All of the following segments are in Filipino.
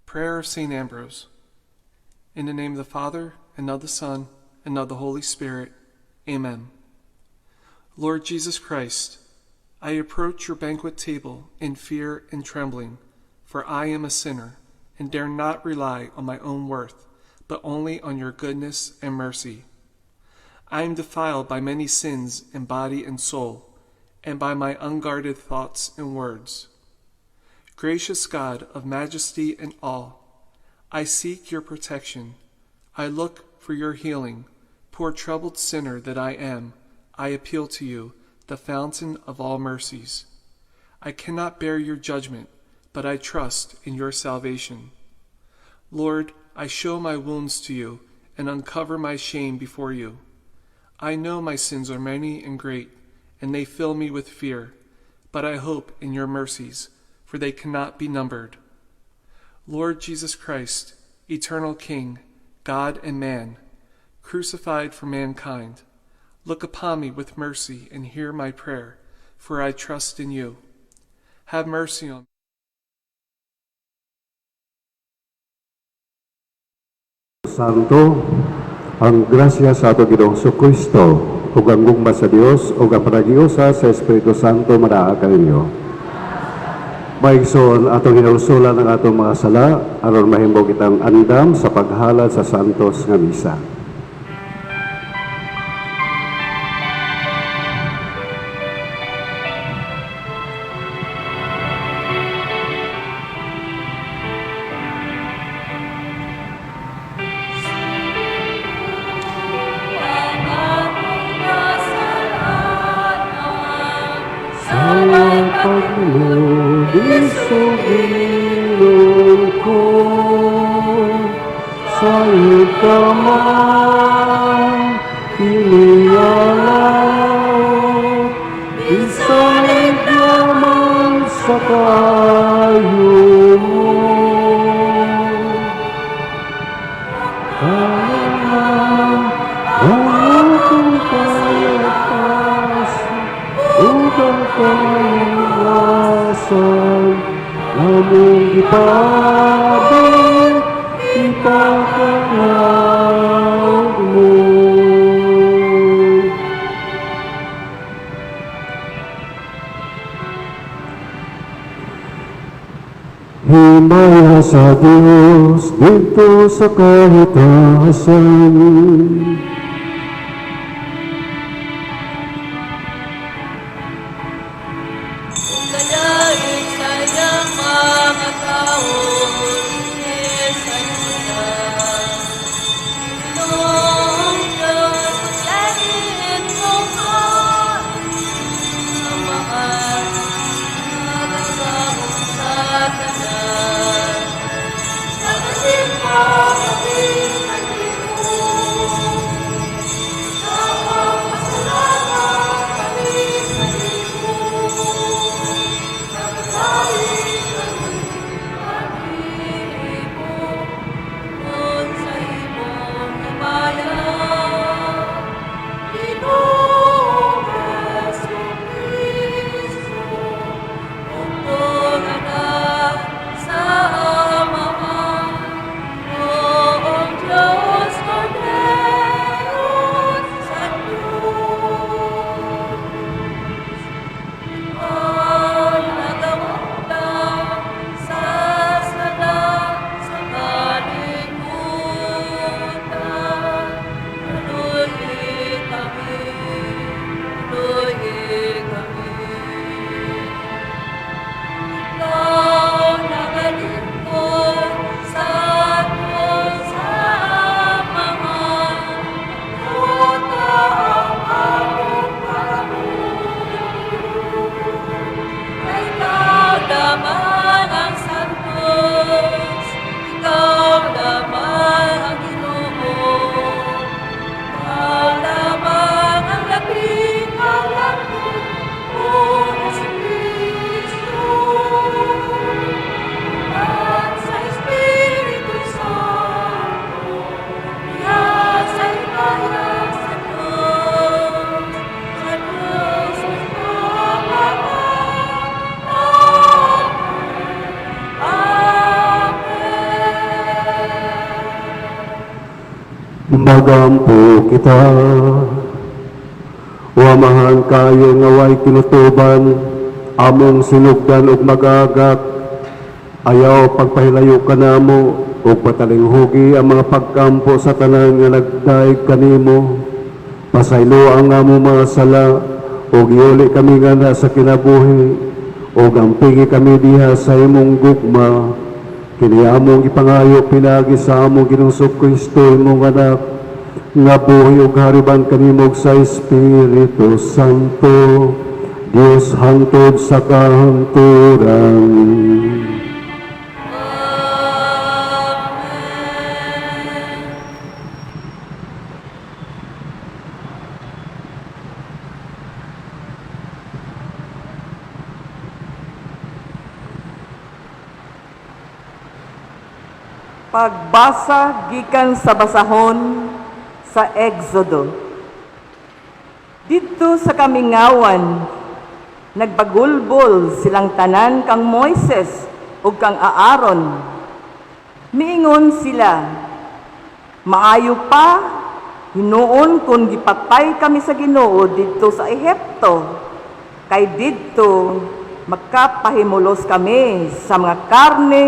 Prayer of St. Ambrose. In the name of the Father, and of the Son, and of the Holy Spirit. Amen. Lord Jesus Christ, I approach your banquet table in fear and trembling, for I am a sinner, and dare not rely on my own worth, but only on your goodness and mercy. I am defiled by many sins in body and soul, and by my unguarded thoughts and words. Gracious God of majesty and awe, I seek your protection. I look for your healing. Poor troubled sinner that I am, I appeal to you, the fountain of all mercies. I cannot bear your judgment, but I trust in your salvation. Lord, I show my wounds to you and uncover my shame before you. I know my sins are many and great, and they fill me with fear, but I hope in your mercies, for they cannot be numbered. Lord Jesus Christ, eternal King, God and man, crucified for mankind, look upon me with mercy and hear my prayer, for I trust in you. Have mercy on me. Santo, ang grasya sa ato Ginoong Kristo, ug ang gugma sa Dios ug ang panagiusa sa Espiritu Santo manaa kaninyo. Maigsoon atong hinausulan ang atong mga sala aron mahimo kitang andam sa paghalad sa santos nga misa. Isugilong ko sa'yo ka man iniyalaw, isanig naman sa kayo mo. Kailangan ang akong payatasan, upang kawasan namong ipabalik, ipakalaw mo. Himaya sa Diyos dito sa kahitasan, magampo kita. Wamahan kayo nga way kinutuban, among sinugdan ug magagak, ayaw pagpahilayo ka namo, ug patalinghugi ang mga pagkampo sa tanan nga nagdaig kanimo. Pasaylo ang amo mga sala, ug iuli kami nga na sa kinabuhi, ug ampingi kami diha sa imong gugma. Kini among ipangayo pinagi sa among Ginoong Kristo imong anak, nga buhi ug hariban kanimo sa Espiritu Santo, Dios hangtod sa kahangturan. Pagbasa gikan sa basahon sa Exodo. Dito sa kamingawan, nagbagulbol silang tanan kang Moises ug kang Aaron. Miingon sila, maayo pa hinuon kung gipatay kami sa Ginoo dito sa Ehipto, kay dito magkapahimulos kami sa mga karne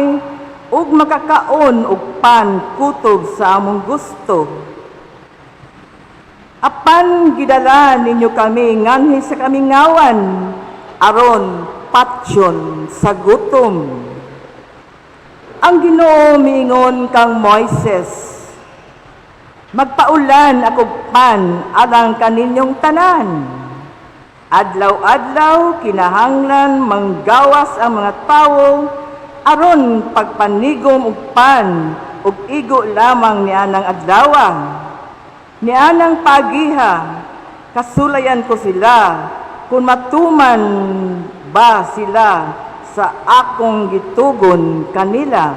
ug makakaon og pan kutob sa among gusto. Apan gidala ninyo kami nganhi sa kamingawan, aron patyon sa gutom. Ang Ginoo miingon kang Moises, magpaulan ako pan alang kaninyong tanan. Adlaw-adlaw kinahanglan manggawas ang mga tawo aron pagpanigom og pan ug igo lamang ni anang adlawa. Ni anang pagiha kasulayan ko sila kung matuman ba sila sa akong gitugon kanila.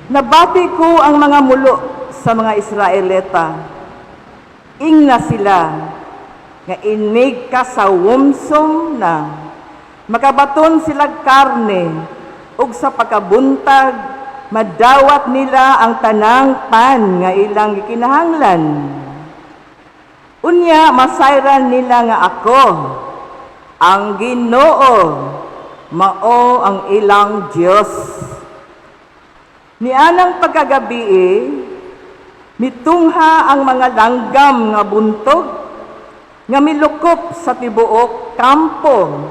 Nabati ko ang mga mulo sa mga Israelita. Ingna sila nga inig ka sa wumsom na makabaton sila karne ug sa pagkabuntag madawat nila ang tanang pan nga ilang gikinahanglan. Unya masayran nila nga ako ang Ginoo mao ang ilang Dios. Nianang pagkagabi mitungha ang mga langgam nga buntog nga milukop sa tibuok kampo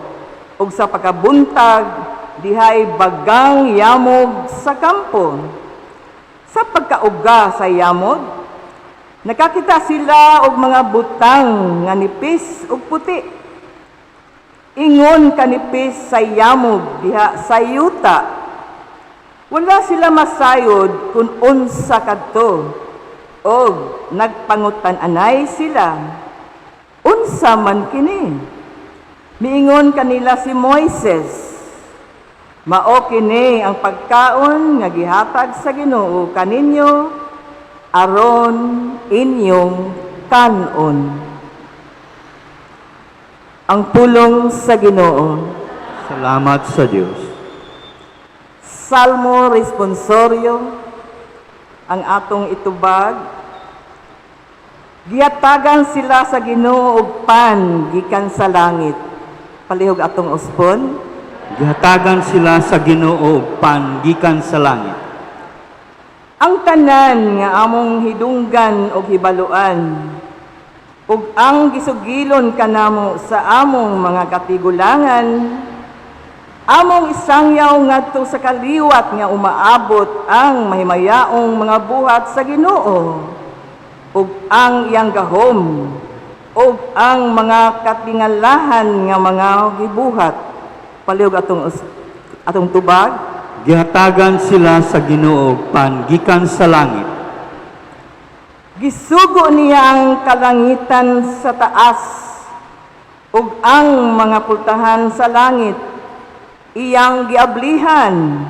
ug sa pagkabuntag dihay bagang yamog sa kampo. Sa pagkauga sa yamog, nakakita sila og mga butang nga nipis ug puti. Ingon kanipis sa yamog diha sa yuta. Wala sila masayod kung unsa kadto og nagpangutan-anay sila. Unsa man kini? Miingon kanila si Moises, mao kini ang pagkaon nga gihatag sa Ginoo kaninyo aron inyong kanon. Ang pulong sa Ginoo. Salamat sa Diyos. Salmo responsorio ang atong itubag. Gihatagan sila sa Ginoo og pan gikan sa langit. Palihog atong uspon. Gihatagan sila sa Ginoo og pan gikan sa langit. Ang tanan nga among hidunggan og hibaluan ug ang gisugilon kanamo sa among mga katigulangan, among isangyaw ngadto sa kaliwat nga umaabot ang mahimayaong mga buhat sa Ginoo ug ang iyang gahom ug ang mga katingalahan nga mga gibuhat. Palihog atong tubag. Gihatagan sila sa Ginoo og pan gikan sa langit. Gisugo niya ang kalangitan sa taas ug ang mga pultahan sa langit iyang giablihan.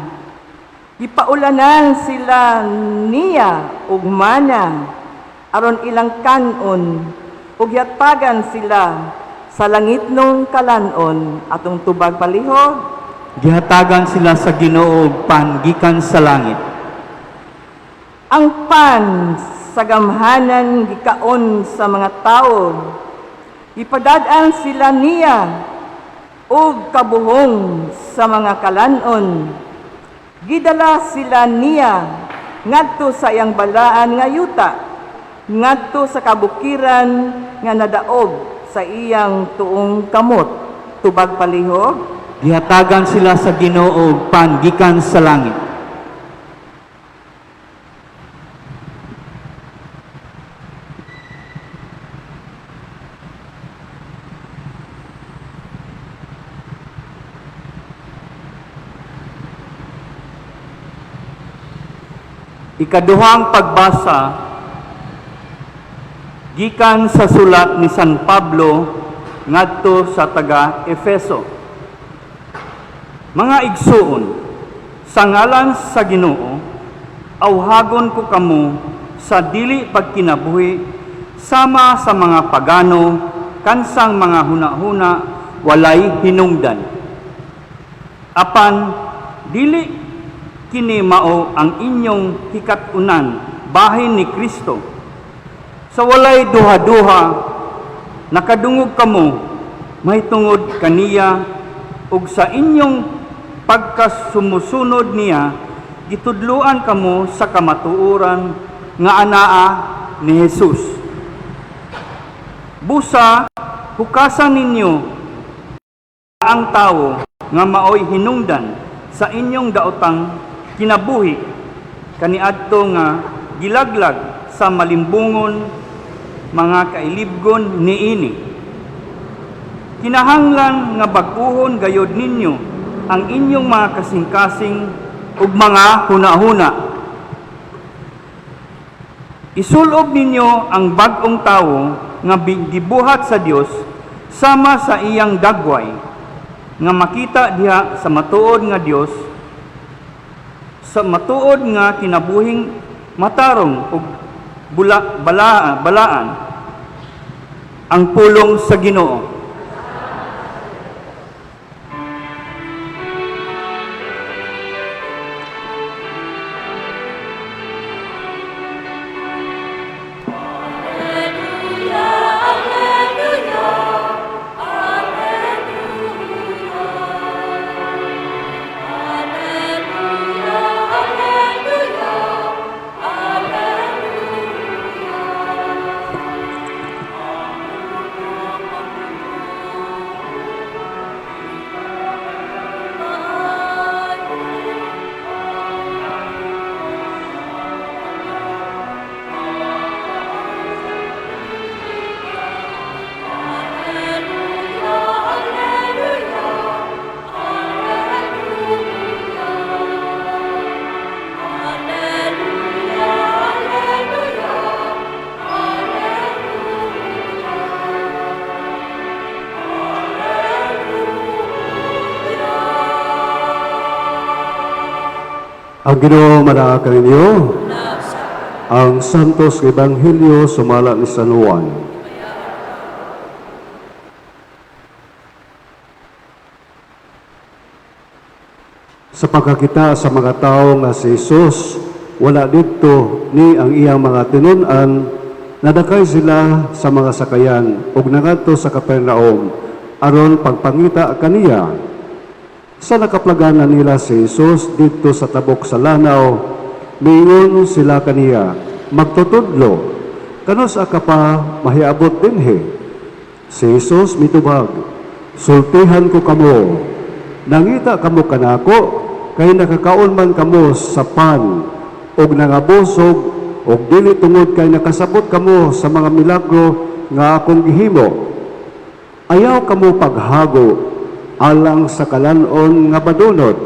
Gipaulanan sila niya ug mana aron ilang kanon ug yatagan sila sa langitnong kalanon. Atong tubag palihog. Gihatagan sila sa Ginoo og pan gikan sa langit. Ang pan kasagamhanan gikaon sa mga tao. Ipadadaan sila niya og kabuhong sa mga kalanon. Gidala sila niya ngadto sa iyang balaan nga yuta, ngadto sa kabukiran nga nadaog sa iyang tuong kamot. Tubag palihog. Gihatagan sila sa Ginoo og pan gikan sa langit. Ikaduhang pagbasa gikan sa sulat ni San Pablo ngadto sa taga Efeso. Mga igsuon, sa ngalan sa Ginoo, awhagon ko kamo sa dili pagkinabuhi sama sa mga pagano kansang mga hunahuna walay hinungdan. Apan dili kini mao ang inyong hikatunan bahin ni Kristo. Sa walay duha-duha, nakadungog kamo, mahitungod kaniya, ug sa inyong pagkasumusunod niya, gitudluan kamo sa kamatuoran nga anaa ni Jesus. Busa, hukasan ninyo ang tawo nga maoy hinungdan sa inyong daotang kinabuhi kaniadto nga gilaglag sa malimbungon mga kailibgon niini. Kinahanglan nga bag-uhon gayod ninyo ang inyong mga kasing-kasing ug mga hunahuna. Isulob ninyo ang bag-ong tawo nga gibuhat sa Dios sama sa iyang dagway nga makita diha sa matuod nga Dios, sa matuod nga kinabuhing matarong ug balaan ang pulong sa Ginoo. Ang Ginoo manaa kaninyo. Ang Santos Ebanghelyo sumala ni San Juan. Sa pagkakita sa mga tao nga si Jesus, wala dito ni ang iyang mga tinun-an, nadakay sila sa mga sakayan ug nangadto sa Capernaum aron pagpangita kaniya. Sa nakaplaganan nila si Jesus dito sa tabok sa lanaw, miingon sila kaniya, magtutudlo, kanos ka pa mahiabot dinhi? Si Jesus mitubag, sultihan ko kamo, nangita kamo kanako, kay nakakaon man kamo sa pan, og nangabusog, og dili tungod kay nakasabot kamo sa mga milagro nga akong gihimo. Ayaw kamo paghago, alang sa kalanon nga badunod,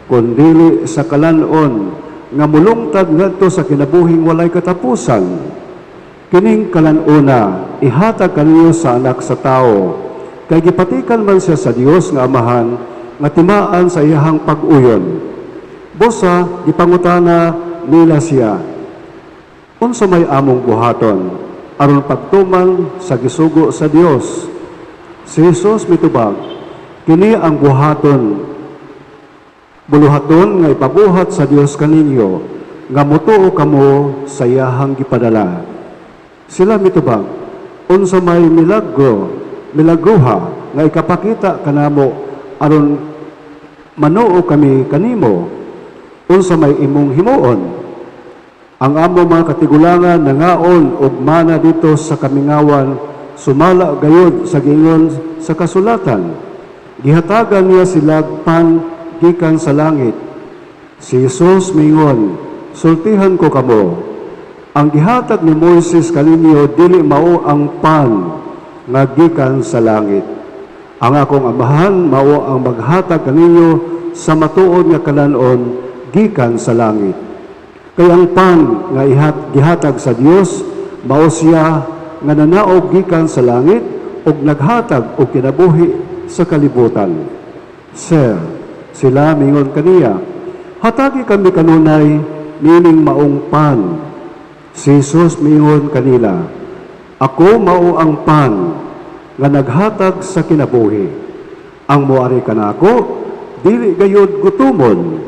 kundili sa kalanon nga mulungtad ngadto sa kinabuhing walay katapusan. Kining kalanona ihatag kaniyo sa anak sa tao, kay gipatikan man siya sa Dios nga Amahan nga timaan sa iyahang pag-uyon. Busa gipangutana nila siya, unsa may among buhaton aron pagtuman sa gisugo sa Dios? Si Jesus mitubag, kini ang buhaton, buluhaton nga ipabuhat sa Dios kaninyo, nga mutuo kamo sa iyahang gipadala. Sila mitubag, unsa may milagroha nga ikapakita kanamo aron manuo kami kanimo, unsa may imong himuon. Ang amo mga katigulangan nangaon og mana dito sa kamingawan, sumala gayud sa giingon sa kasulatan. Gihatagan niya sila pan gikan sa langit. Si Jesus mingon, sultihan ko kamo. Ang gihatag ni Moises kaninyo dili mao ang pan nga gikan sa langit. Ang akong amahan mao ang maghatag kaninyo sa matuod nga kalanon gikan sa langit. Kay ang pan nga gihatag sa Dios mao siya nga nanaog gikan sa langit ug naghatag og kinabuhi sa kalibutan. Sir, sila mingon kaniya, hatagi kami kanunay nining maong pan. Si Jesus mingon kanila, ako mao ang pan nga naghatag sa kinabuhi. Ang moari kanako dili gayud gutumon.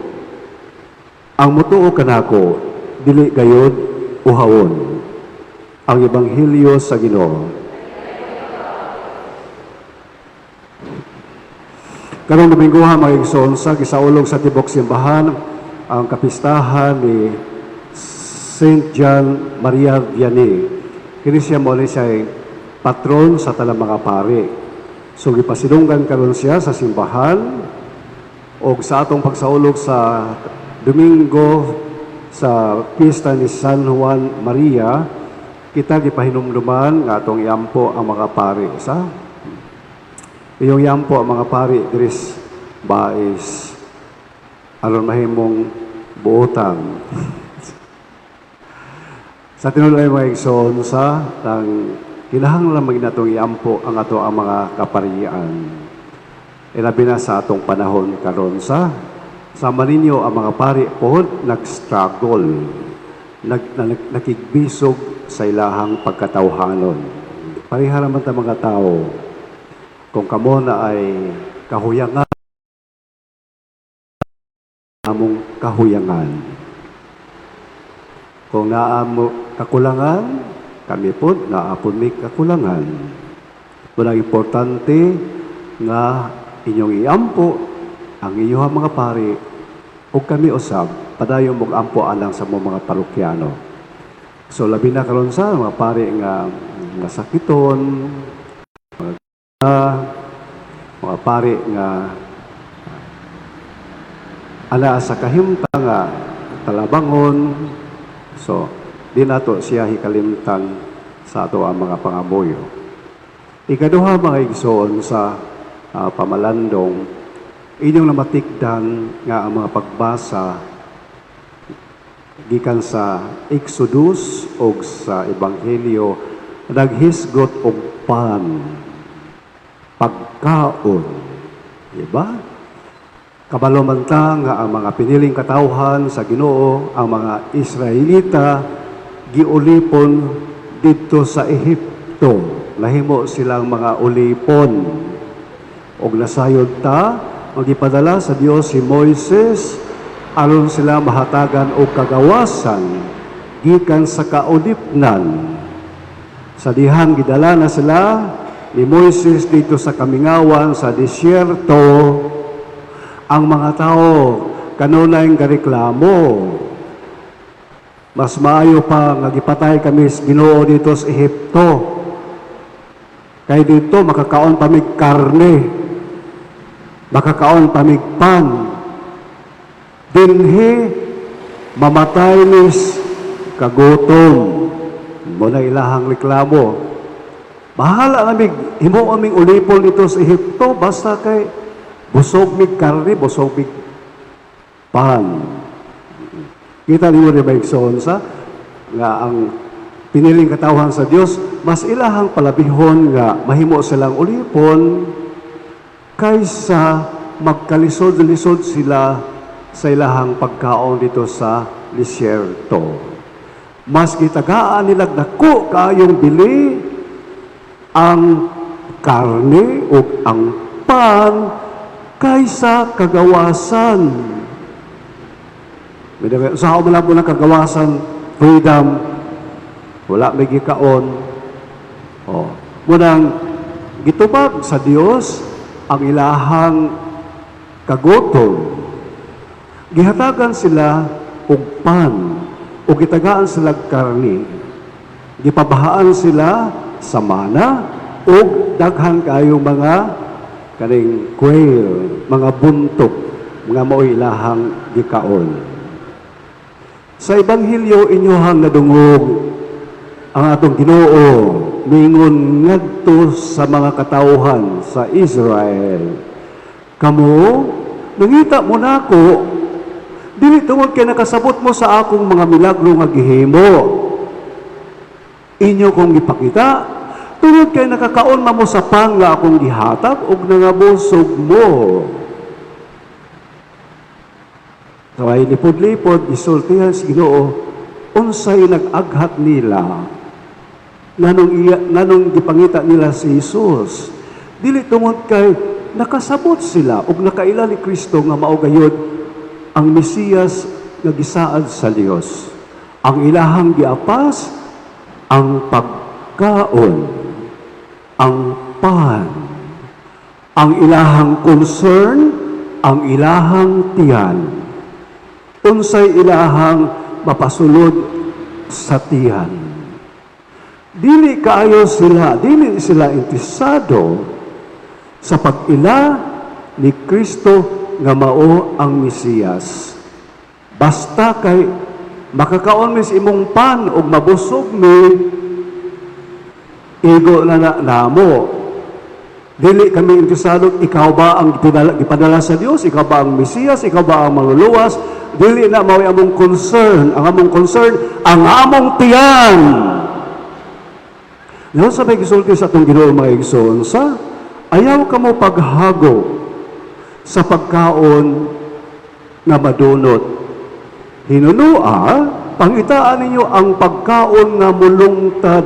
Ang mutuo kanako dili gayud uhawon. Ang ebanghelyo sa Ginoo. Karong Domingo mga igsoon sa gisaulog sa tibok simbahan ang kapistahan ni Saint John Maria Vianney. Kini siya mo siya patron sa talang mga pari. So gipasilunggan karon siya sa simbahan o sa atong pagsaulog sa Domingo sa pista ni San Juan Maria, kita gipahinumduman nga atong iampo ang mga pari sa iyong yampo ang mga pari diris bais aron mahimong buotang. Sa tinulay mga igsoon sa kinahanglan maging natong iampo ang ato ang mga kaparian. Ilabi na sa atong panahon karon sa maninyo ang mga pari po nag-struggle, nakigbisog sa ilahang pagkatawhanon. Pareha naman ta mga tao, kung kamo na ay kahuyangan, among kahuyangan. Kung naamo kakulangan, kami po naapon may kakulangan. Walang importante nga inyong iampo ang inyong mga pari o kami usab, padayon mong ampo alang sa mga parokyano. So labi na karon sa mga pari nga sakiton, mga pari nga ana sa kahimta nga talabangon. So di nato siya hikalimtan sa ato ang mga pangaboyo. Ikaduha mga igsoon sa pamalandong, inyong namatikdan nga ang mga pagbasa gikan sa Exodus o sa Ebanghelyo, naghisgot og pan, pagkaon. Diba? Kabalo man ta nga ang mga piniling katawhan sa Ginoo, ang mga Israelita, giulipon dito sa Ehipto. Nahimo silang mga ulipon. Og nasayod ta, magipadala sa Dios si Moises, aron sila mahatagan og kagawasan gikan sa kaulipnan. Sa dihang gidala na sila ni Moises dito sa kamingawan sa disyerto, ang mga tao kanunay nga reklamo. Mas maayo pa nga gipatay kami sa Ginoo dito sa Ehipto. Kay dito makakaon pa mig karne, makakaon pa mig pan. Dinhi mamatay nis kagutom. Muna ilahang reklamo. Bahala amig himo aming ulipon dito sa Ehipto basta kay busog mig karne, busog mig pan. Kita niyo rin ba igsoon sa nga ang piniling katawhan sa Dios, mas ilahang palabihon nga mahimo silang ulipon kaysa magkalisod-lisod sila sa ilahang pagkaon dito sa disyerto. Mas gitagaan nila dako kaayong bili ang karne o ang pan kaysa kagawasan. Sa ako mo na kagawasan, freedom, wala may gikaon. Oh. Munang gitubag sa Dios ang ilahang kagutom. Gihatagan sila og pan, o gitagaan sila karni. Gipabahaan sila sa mana, o daghan kayong mga kaning quail, mga buntok, mga mao'y ilahang gikaon. Sa Ebanghelyo inyohang nadungog ang atong Ginoo mingon ngadto sa mga katawhan sa Israel. Kamo nangita mo nako dili tungod kay nakasabot mo sa akong mga milagro nga gihimo. Inyo kong ipakita tungod kay nakakaon mo sa pan nga akong gihatag ug nangabusog mo. Kaway lipod-lipod, isultihan si Ginoo, unsay nag-aghat nila, nanong gipangita nila si Jesus. Dili tungod kay nakasabot sila ug nakaila ni Kristo nga mao gayud ang Mesiyas nga gisaad sa Dios. Ang ilahang giapas, ang pagkaon, ang pan, ang ilahang concern, ang ilahang tiyan. Unsay ilahang mapasulod sa tiyan. Dili sila interesado sa pag-ila ni Kristo nga mao ang Mesiyas. Basta kay makakaon mi sa imong pan ug mabusog mi, igo na namo. Dili kami interesado, ikaw ba ang gipadala sa Dios? Ikaw ba ang Mesiyas? Ikaw ba ang manluluwas? Dili na mao among concern. Ang among concern, ang among tiyan. Ngayon sa may gisulti sa itong Ginoo mga igsoon, ayaw ka mo paghago sa pagkaon nga madunot. Hinunua, pangitaan ninyo ang pagkaon nga mulungtad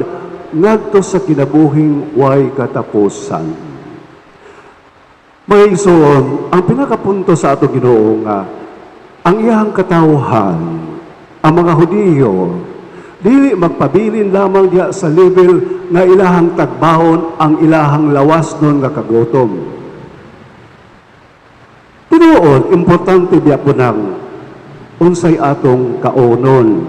ngadto sa kinabuhing way katapusan. Mga igsoon, ang pinakapunto sa ato Ginoo nga ang iyang katawhan, ang mga Hudiyo, dili magpabilin lamang diya sa level nga ilahang tagbahon ang ilahang lawas nun nga kagutom. Tinuod, importante diya po ng unsay atong kaonon.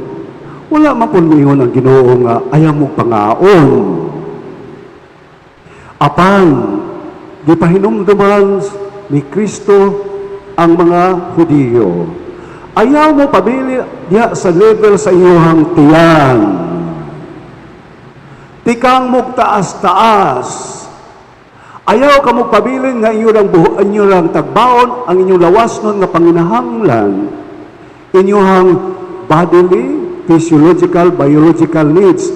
Wala man po ningon ang Ginoo nga ayaw mo pangaon. Apan, gipahinumduman ni Kristo ang mga Hudiyo. Ayaw mo pabili diya sa level sa iyong tiyan. Tikang mo taas-taas. Ayaw ka mo pabilin nga inyong tagbaon, ang inyong lawas nun nga panginahanglan. Inyong bodily, physiological, biological needs.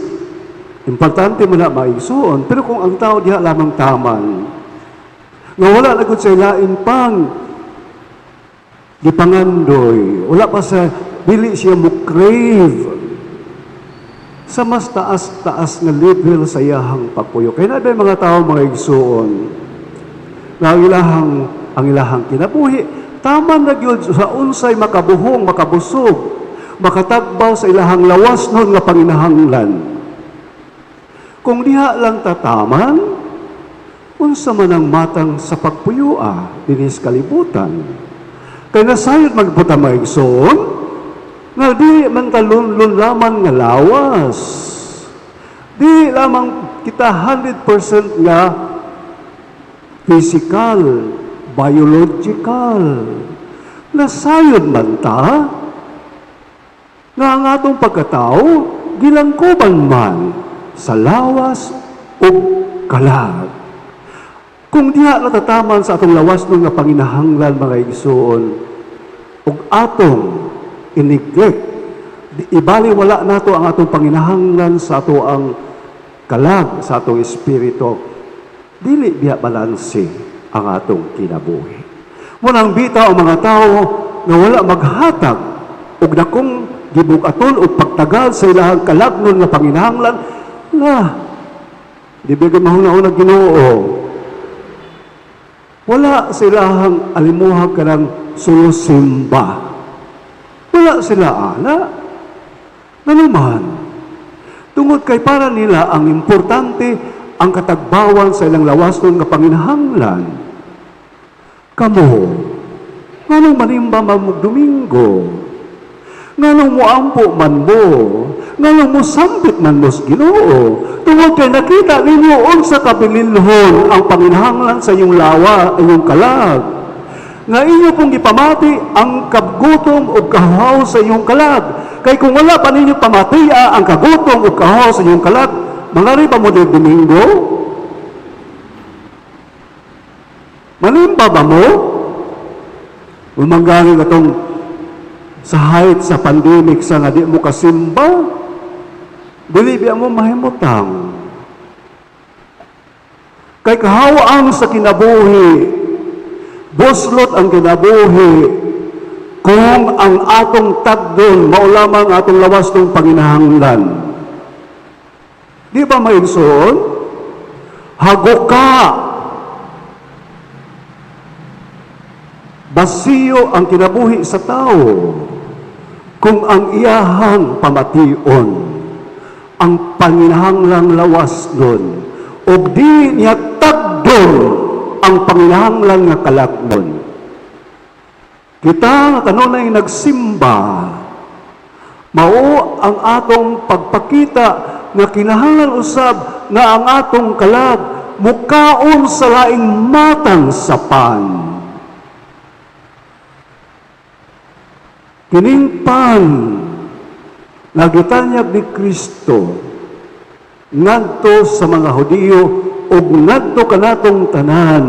Importante mo na maigsuon. Pero kung ang tao diha lamang taman, nga wala lagod sa ilain pang gipangandoy, wala pa sa dili siya mo crave sa mas taas-taas na level sa iyahang pagpuyo. Kaya na mga tao mga igsuon na ang ilahang kinabuhi tama na gyud sa unsay makabuhong, makabusog, makatagbaw sa ilahang lawas nun nga panginahanglan. Kung diha lang tataman, unsa man ang matang sa pagpuyua dinis kalibutan. Kaya nasayod magputa maigsoon, nga di man talunlun laman nga lawas. Di lamang kita 100% nga physical, biological. Nasayod man ta, nga ang atong pagkatao, gilangkuban man sa lawas o kalag. Kung diha natataman sa atong lawas nung nga panginahanglan mga igsoon, ug atong i-neglect, ibali wala nato ang atong panginahanglan sa ato ang kalag, sa atong espiritu, dili biya balanse ang atong kinabuhi. Munang bitaw ang mga tao na wala maghatag ug dakong gibugaton ug pagtagal sa ilahang kalag nun nga panginahanglan, di biya mahuna-una Ginoo. Wala silahang alimuhag ka ng sulusimba. Wala sila ana. Nanuman. Tungod kay para nila ang importante ang katagbawan sa ilang lawaston nga panginahanglan. Kamo, nganong manimba man Domingo? Nganong moampo man mo? Nganong mo sambit man mos Ginoo? Tungod kay nakita ninyo unsa kabilinhon ang panginahanglan sa inyong lawa, inyong kalag. Nga inyo pong ipamati ang kagutom o kahaw sa inyong kalag. Kay kung wala pa ninyo pamatia ang kagutom o kahaw sa inyong kalag, mangari pa mo din Domingo? Malimba ba mo? Umanggani ka itong sa height sa pandemic sa nga di mo kasimba? Dili biya mo mahimutang. Kay kahawaang sa kinabuhi, buslot ang kinabuhi, kung ang atong tagdon, maulamang atong lawas ng panginahanglan. Di ba mainson? Haguka. Basiyo ang kinabuhi sa tao kung ang iyahang pamation, ang panginahanglang lawas nun, o di niya tagdon ang panginahanglang nga kalagmon. Kita nga kanunay nagsimba, mao ang atong pagpakita nga kinahanglan usab nga ang atong kalag mukaon sa laing matang sapan. Kining pan nagitanyag ni Kristo ngadto sa mga Hudiyo ug ngadto kanatong tanan,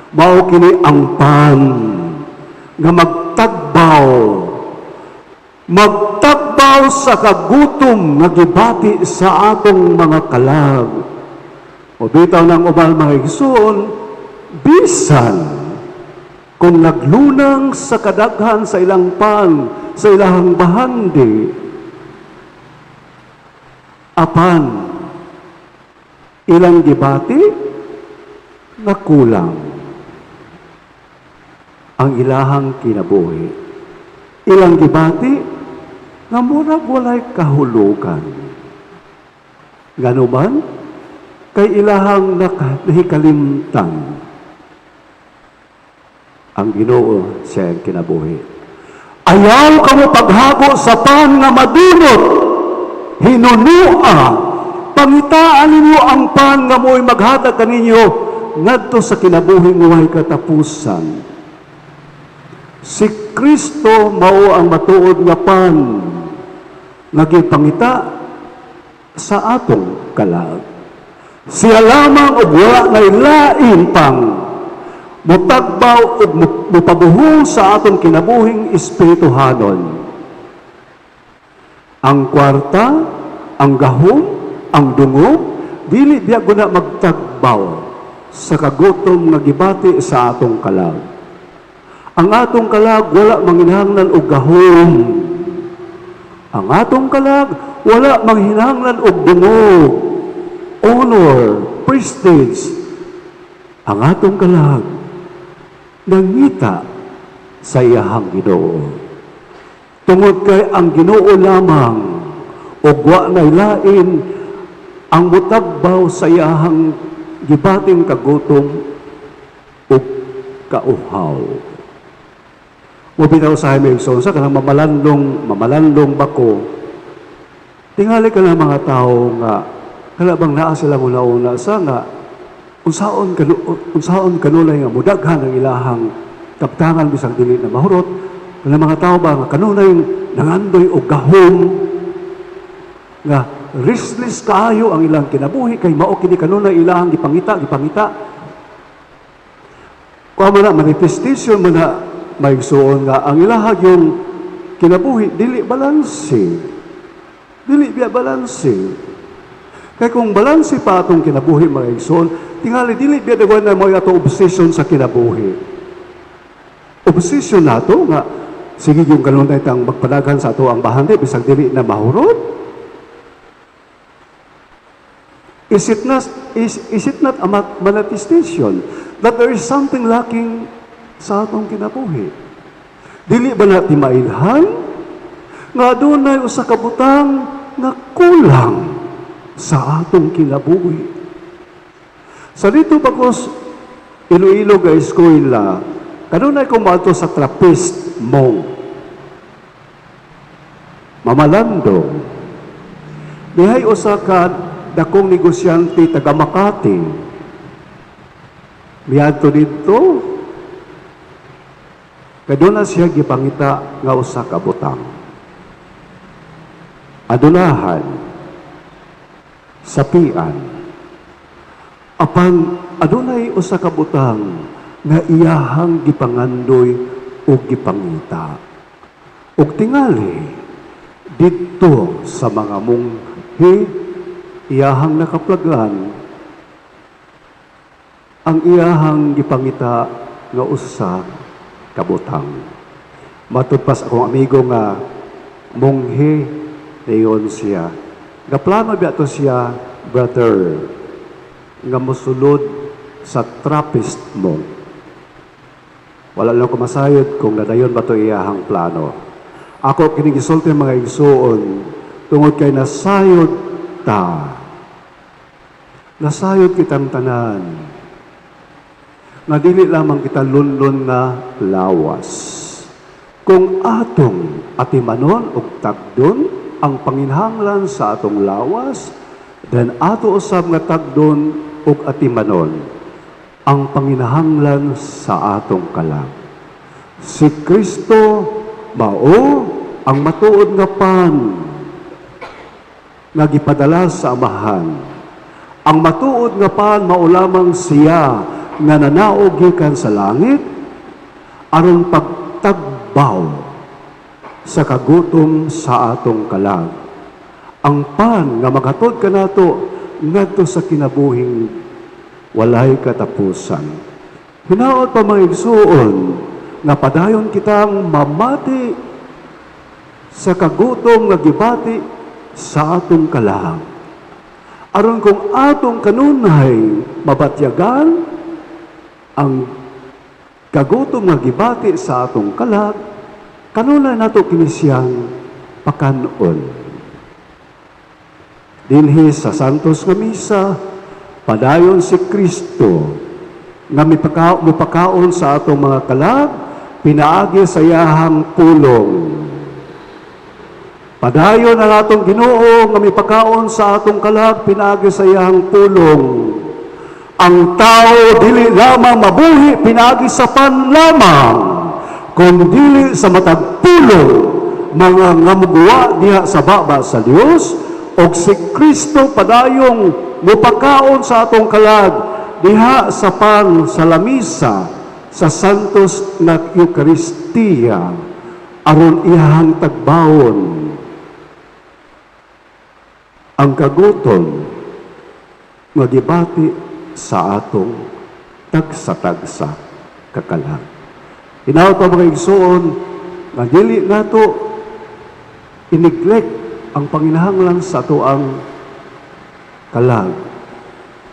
mao kini ang pan nga magtagbaw sa kagutom nga gibati sa atong mga kalag. O bitaw ng ubal mga igsoon, bisan kung naglunang sa kadaghan sa ilang pan, sa ilang bahandi, apan ilang gibati na kulang ang ilahang kinabuhi. Ilang gibati nga murag walay kahulugan. Ganuman kay ilahang nahikalimtan ang Ginoo siya ang kinabuhi. Ayaw ka mo paghago sa pan nga madunot, hinunua, pangitaan ninyo ang pan nga mo'y maghatag kaninyo ngadto sa kinabuhi nga way katapusan. Si Kristo mao ang matuod nga pan nagipangita sa atong kalag. Siya lamang og wala na lain pang mutagbaw ug mupabuhong sa atong kinabuhing espirituhanon. Ang kwarta, ang gahom, ang dungog, dili biya guna magtagbaw sa kagutom nga gibati sa atong kalag. Ang atong kalag wala manghinahanglan og gahom. Ang atong kalag wala manghinahanglan og dungog, honor, prestige. Ang atong kalag nangita sa iyahang Ginoo. Tungod kay ang Ginoo lamang ug wa nay lain ang mutagbaw sa iyahang gibating kagutom ug kauhaw. Mo bitaw sa Hamilton sa kanang mamalandong bako. Tingali ka ng mga tao nga kalabang naa sila una sa nga unsaon kanulay nga mudaghan ang ilahang kaptangan bisag dili na mahurot. Ng mga tao ba nga kanunay nangandoy og gahom nga restless kaayo ang ilang kinabuhi kay mao kini kanunay ilahang gipangita. Kuha man na manifestation man na maigsuon nga ang ilahang yung kinabuhi dili balanse. Dili biya balanse. Kaya kung balanse pa atong kinabuhi mga igsoon, tingali dili biya dagwan na mo ato obsession sa kinabuhi. Obsession nato nga sige yung kanunay tang magpadagan sa ato ang bahandi bisag dili na mahurot. Is it not a manifestation that there is something lacking sa atong kinabuhi? Dili ba natin mailhan nga adunay usa ka butang nga kulang sa atong kinabuhi. Sa dito bakos Iloilo nga eskwela, kanunay ko maato sa Trappist mong Mamalando. Dihay usa ka dakong negosyante taga Makati. Miadto dito, kaduna siya gipangita nga usa ka butang. Adunahan, sapian, apan adunay usa ka butang nga iyahang gipangandoy o gipangita. Ug tingali, dito sa mga munghi, iyahang nakaplagan, ang iyahang gipangita nga usa ka butang. Matud pas akong amigo nga munghi, dayon siya. Gaplano ba ito siya, brother, nga musulod sa Trappist monk. Wala lang ko masayod kung nadayon ba ito iyahang plano. Ako kinigisulti mga igsuon, tungod kay nasayod ta. Nasayod kitang tanan. Nga dili lamang kita lunlon nga lawas. Kung atong atimanon og tagdon ang panginhanglan sa atong lawas, then ato usab nga tagdon og atimanon ang panginhanglan sa atong kalag. Si Kristo mao ang matuod nga pan nga gipadala sa Amahan. Ang matuod nga pan mao lamang siya nga nanaog gikan sa langit aron pagtagbaw sa kagutom sa atong kalag. Ang pan nga maghatod kanato ngadto sa kinabuhing walay katapusan. Hinaot pa mga igsuon nga padayon kitang mamati sa kagutom nga gibati sa atong kalag. Aron kung atong kanunay mabatyagan ang kagutom nga gibati sa atong kalag, kanunay nato kini siyang pakanon. Dinhi sa Santos nga Misa, padayon si Kristo nga mipakaon sa atong mga kalag, pinaagi sa iyahang pulong. Padayon ang atong Ginoo nga mipakaon sa atong kalag, pinaagi sa iyahang pulong. Ang tao dili lamang mabuhi pinaagi sa pan lamang, kundi sa matag pulong mga ngamugwa diha sa baba sa Dios, og si Kristo padayong mupakaon sa atong kalag diha sa pan sa lamisa sa Santos na Eucharistia aron iyahang tagbawon ang kagutom nga gibati sa atong tagsa-tagsa kakalag. Hinaot pa mga igsuon nga dili nato ineglect ang panginahanglan sa ato ang kalag.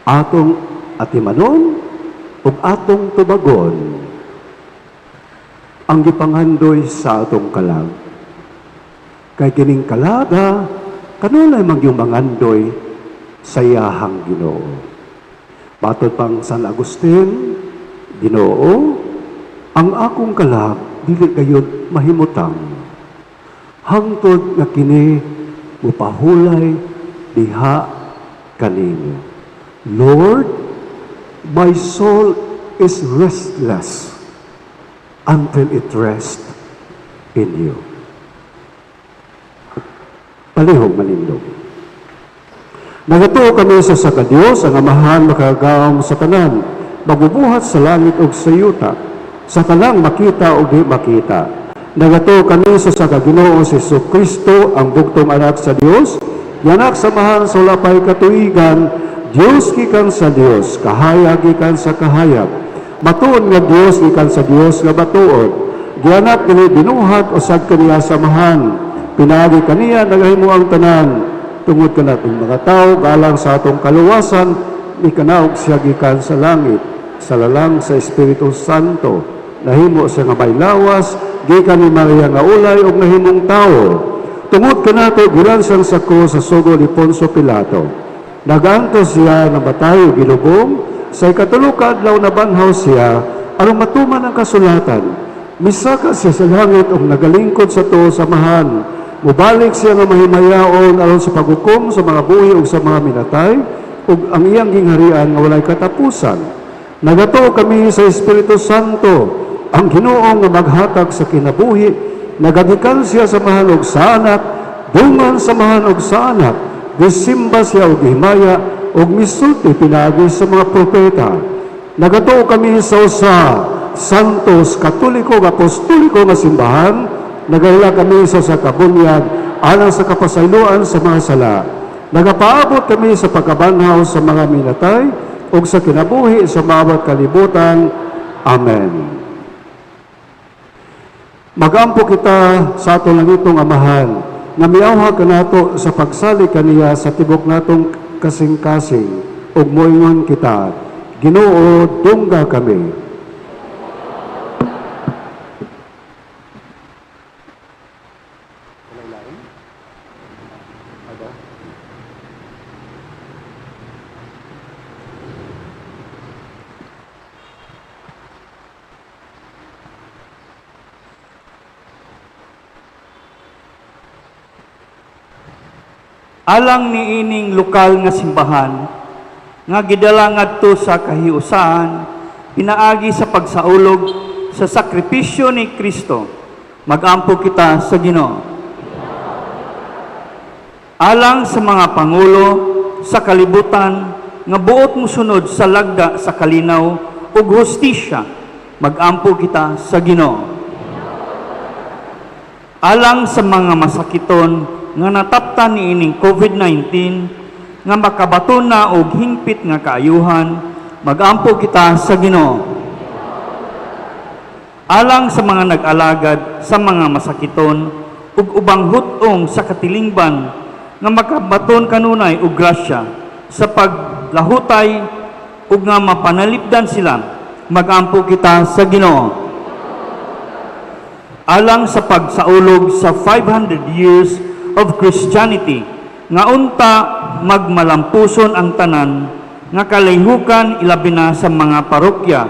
Atong atimanon ug atong tubagon ang gipanghandoy sa atong kalag. Kay kining kalaga, kanunay magyong mangandoy sa iyahang Ginoo. Matod pang San Agustin, Ginoo, ang akong kalag dili gayud mahimutang. Hangtod nga kini mupahulay diha kanimo. Lord, my soul is restless until it rests in you. Palihog manindog. Nagatuo kami sa Diyos, ang Amahan makagawam sa tanan, magbubuhat sa langit ug sa yuta, sa tanang makita o di makita. Nagatuo kami sa Ginoo si Kristo, ang bugtong anak sa Dios, yanak samahan sa lapay katuigan, Dios gikan sa Dios, kahayag gikan sa kahayag. Matuod nga Dios gikan sa Dios nga matuod. Gianak kini binuhat usad kaniya samahan. Pinaagi kaniya nagahimo ang tanan. Tungod kanatong mga tao galang sa atong kaluwasan, ikanaog siya gikan sa langit, sa lalang sa Espiritu Santo. Nahimo siya nga may lawas, gikan ni Maria nga ulay og nahimong tao. Tungod kanato gilansang sa krus sa sugo ni Poncio Pilato. Nagantos siya na matayo gilubong, sa ikatulo ka adlaw na banhaw siya, aron matuman ang kasulatan. Misaka siya sa langit ug nagalingkod sa tuo samahan. Mubalik siya nga mahimayaon aron sa paghukom sa mga buhi ug sa mga minatay, ug ang iyang gingharian nga walay katapusan. Nagato kami sa Espiritu Santo, ang Ginoo nga maghatag sa kinabuhi, nagagikan siya sa mahanog sa anak, dungan sa mahanog sa anak, gisimba siya og himaya, og misulti pinaagi sa mga propeta. Nagato kami sa usa, santos, katoliko, apostoliko nga simbahan, nagahila kami sa kabunyag, alang sa kapasayloan sa mga sala. Nagapaabot kami sa pagkabanhaw sa mga minatay, ug sa kinabuhi sa bawat kalibutan. Amen. Magampo kita sa aton langitong Amahan, nga miawha kanato sa pagsali kaniya sa tibok natong kasing-kasing, ug moingon kita, Ginoo, dungga kami. Alang niining lokal nga simbahan, nga gidala ngadto sa kahiusahan, pinaagi sa pagsaulog sa sakripisyo ni Kristo, magampo kita sa Ginoo. Alang sa mga pangulo sa kalibutan, nga buot musunod sa lagda sa kalinaw ug hustisya, magampo kita sa Ginoo. Alang sa mga masakiton nga nataptan ni ining COVID-19, nga makabaton na og hingpit nga kaayuhan, magampo kita sa Ginoo. Alang sa mga nag-alagad sa mga masakiton ug ubang hutong sa katilingban, nga makabaton kanunay og grasya sa paglahutay ug nga mapanalipdan sila, magampo kita sa Ginoo. Alang sa pagsaulog sa 500 years of Christianity, nga unta magmalampuson ang tanan, nga kalayhukan ilabi na sa mga parokya,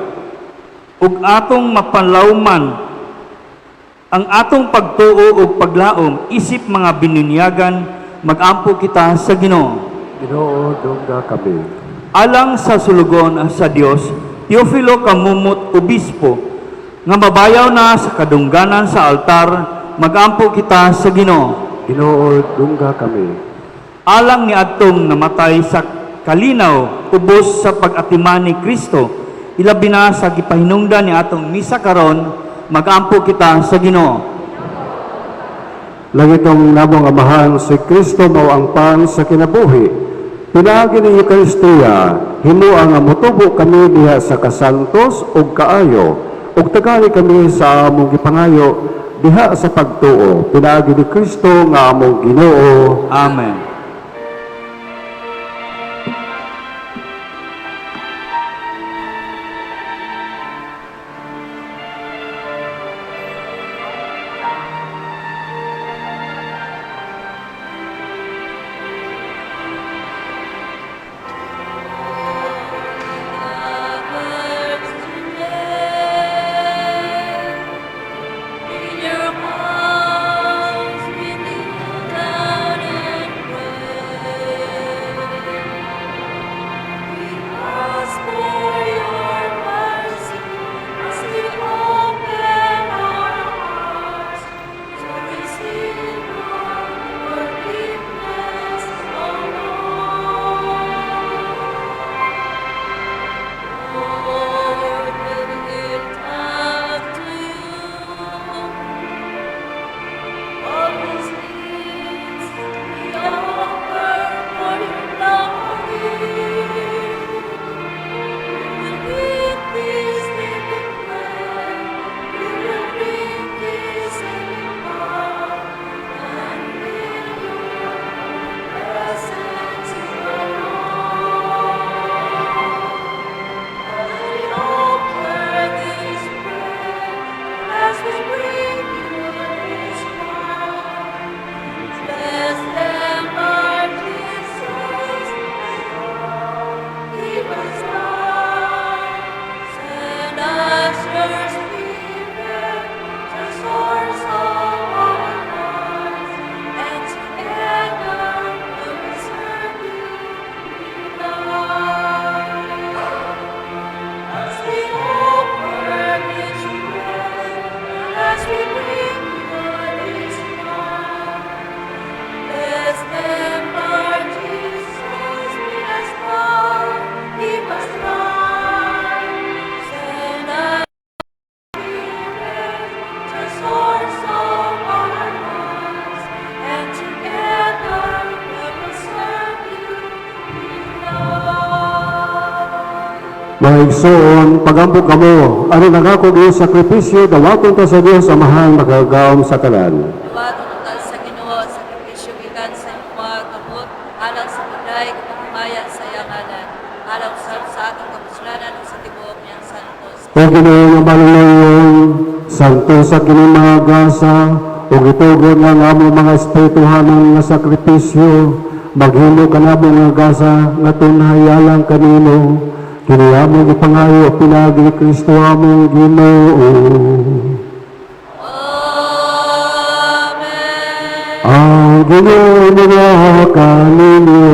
ug atong mapanlawman ang atong pagtuo ug paglaom isip mga bininyagan, magampo kita sa Ginoo. Ginoo, dungga kami. Alang sa sulugon sa Dios, Teofilo Kamumot Obispo, nga mabayaw na sa kadungganan sa altar, magampo kita sa Ginoo. Ginoo, dungga kami. Alang ni adtong namatay sa kalinaw ubos sa pag-atiman ni Kristo, ilabi na sa gipahinungdan ni atong misa karon, magampo kita sa Ginoo. Langitong namong Amahan, si Kristo mao ang pan sa kinabuhi. Pinaagi ni Eucharistia, himuang nga motubo kami diha sa kasantos ug kaayo, ug tagali kami sa among gipangayo diha sa pagtuo. Pinaagi ni Kristo nga among Ginoo. Amen. In your arms we kneel down and pray. Mga igsoon, pagampo kamo, ano nangako Diyos sakripisyo, dawaton ta sa Diyos Amahan makagawom sa tanan. Dawaton ta sa Ginoo sa sakripisyo gikan sa imong mga kabut alang sa buday kapagmaya sa iyang ngalan alang sa atong kapuslanan ug sa tibuok niyang santos. O Ginoo nga malulayon, santo sa kining mga gasa, o gitugod nga nga among mga espirituhanan nga sakripisyo, maghimo ka na nga gasa nga tunhayalang kanino, kiniyamo ipangayo pinagi ni Kristo among Ginoo. Amen. Ang Ginoo mga kaninyo,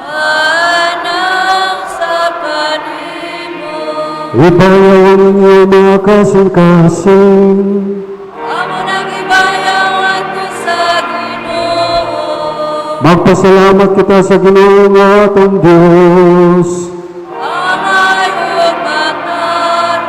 Anang sa kanimo ibayaw ninyo mga kasing-kasing, amo nang ibayaw ato sa Ginoo. magpasalamat kita sa Ginoo nga atong Diyos. Angayong mataron.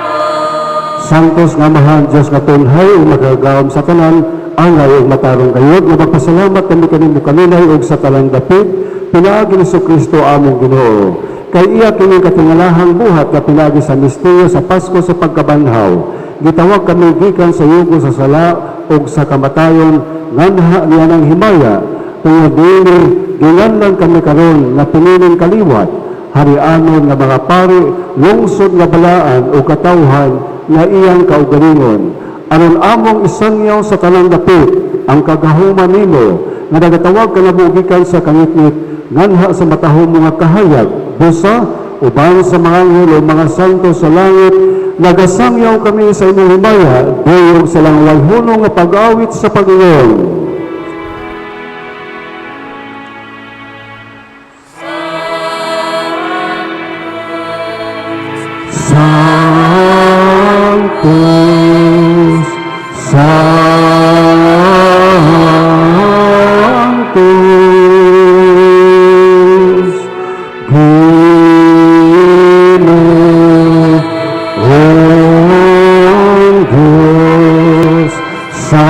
Santos nga mahal Diyos nga tunhay o magagawam sa tanan, angay o matarong kayod, nga magpasalamat kami kanimo kaninay o sa talang dapit, pinaagi ni Kristo among Ginoo. Kay iya kining katingalahang buhat nga pinagi sa misteryo sa Pasko sa pagkabanhaw. Gitawag kami gikan sa yugo sa sala o sa kamatayon, nganha niya ng himaya, tungod dili ginganlan kami karon nga piniling kaliwat, harianon nga mga pari, lungsod nga balaan o katawhan nga iyang kaugalingon. Aron among isangyaw sa tanang dapit ang kagahuman nimo nga nagatawag ka nabugikan sa kangitngit nganha sa matahom mga kahayag, busa, uban sa mga anghel o mga santo sa langit, nagasangyaw kami sa inyong himaya, dayog sa lang walhunong nga pag-awit sa Panginoon. Sanctus, Sanctus, Ginoong Diyos, sa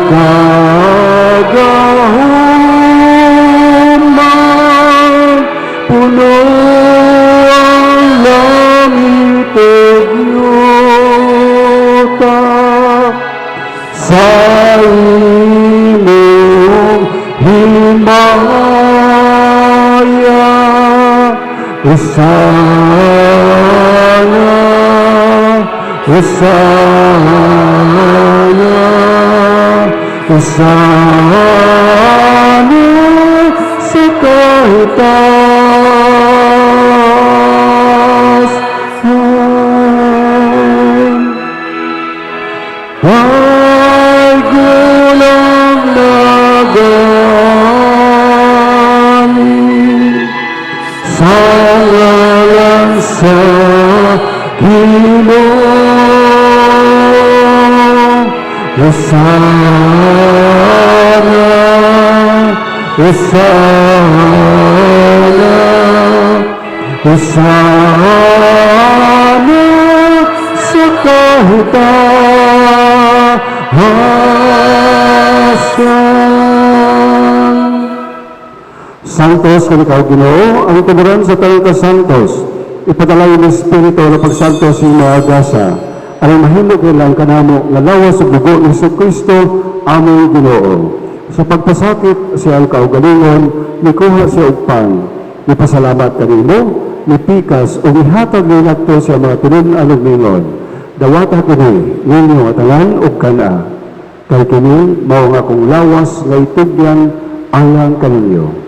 kagahuman, puno ang langit at yuta, sa iyong himaya, Isana, Isana, Isana sa kahitasan. Ay gulang nagani sa ngalan sa Ginoo. Isana, Isana, Isana sa kahitasan. Santos kung ikaw Ginoo, ang tuburan sa talong Santos, ipadala yung Espiritu na pagsantos yung mga gasa, ang mahimog nilang kanamo nga lawas sa dugo ni Kristo among Ginoo. Sa pagpasakit siya ang kaugalingon, nikuha siya ugpang, ipasalamat kanimo, nipikas o ihatag ni nato siya mga tinun-anog ningon. Dawata kini, ninyo atalan o kana. Kay kini, mao nga kong lawas nga itugyan alang kaninyo.